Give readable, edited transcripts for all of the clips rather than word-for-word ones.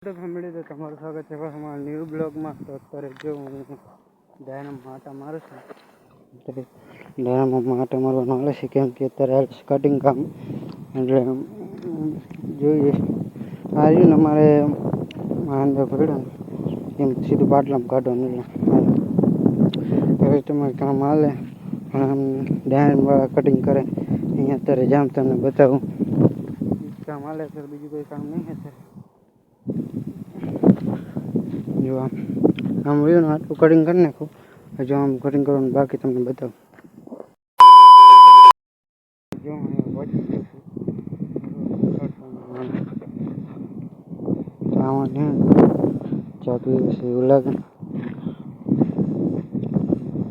Family તો તમારું સ્વાગત છે અમારા ન્યૂ બ્લોગમાં. તો અત્યારે જો હું ડાયનામાં આટા મારું છું. અત્યારે ડાયનામાં આટા મારવાનો આવે છે કેમ કે અત્યારે કટિંગ કામ એટલે જોઈએ આ રહ્યું ને અમારે અંદર પડ્યું એમ સીધું પાટલામાં કાઢવાનું એટલે તમારે કામ હાલે પણ ડાયનાવાળા કટિંગ કરે અહીંયા અત્યારે જામ તમને બતાવું કામ હાલે સર બીજું કોઈ કામ નહીં અત્યારે જો આમ રહ્યું ને આટલું કટિંગ કરી નાખું હજુ આમ કટિંગ કરવાનું બાકી તમને બતાવું જો પહોંચી ગયો છું આમાં ચા પીવે છે એવું લાગે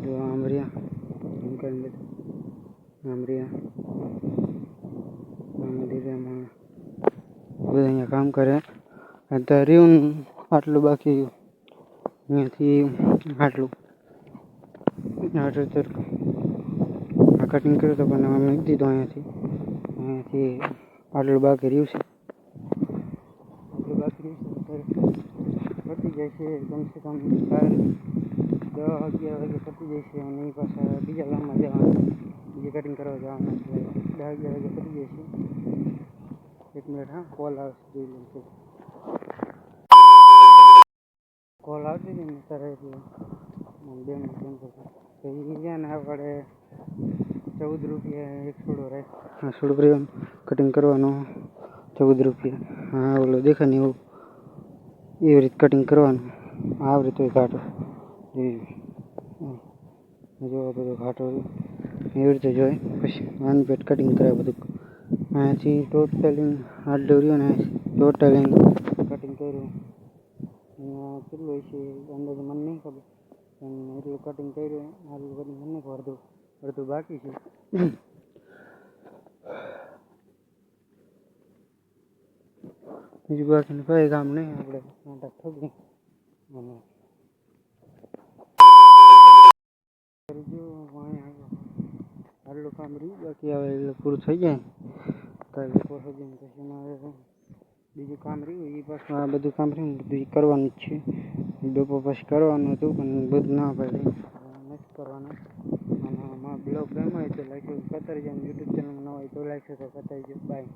જો આમ રહ્યા એમ કરીને બધા આમ રહ્યા ધીરેમાં બધા અહીંયા કામ કરે અત્યારે રહ્યું આટલું બાકી અહીંયાથી આટલું આ કટિંગ કર્યું તો પણ અમે મૂકી દીધું અહીંયાથી આટલું બાકી રહ્યું છે પતી જાય છે કમસે કમ 10-11 વાગે પતી જાય છે અને એ પાછા બીજા ગામમાં જવાનું બીજે કટિંગ કરવા જવાનું એટલે 10-11 વાગે પતી જાય છે. એક મિનિટ હા કોલ આવશે જોઈ લઉં છું કોલ આવતી હતી ને ત્યારે એટલે બેન ફોન કરતો તો એ છે ને આપણે 14 રૂપિયા એક છોડો રાખ હા છોડો કટિંગ કરવાનો 14 રૂપિયા હા ઓલો દેખાય ને એવું એવી રીતે કટિંગ કરવાનું આવી રીતે ઘાટો જો બધો ઘાટો એવી રીતે જોઈએ પછી વન પેટ કટિંગ કરાવે બધું અહીંયાથી ટોટલિંગ આટલું રહ્યું ને ટોટલિંગ કટિંગ કર્યું અહીંયા કેટલું હોય છે અંદાજે મને નહીં ખબર પણ એટલું કટિંગ કર્યું આટલું કટિંગ મને અડધું બાકી છે બીજું બાકી કઈ કામ નહીં આપણે નાટક ઠોકી અને આટલું કામ રહ્યું બાકી આવે એટલે પૂરું થઈ જાય કાલે બપોર સુધી પછી મારે બીજું કામ રહ્યું એ પાછું આ બધું કામ રહ્યું બધું કરવાનું જ છે બપોર પછી કરવાનું હતું પણ બધું ના પડે નથી કરવાનું અને આમાં બ્લોગ ગમ્યો હોય તો લાઈક કરતા રહેજો યુટ્યુબ ચેનલમાં ન હોય તો લાઈક કરતા રહેજો બાય.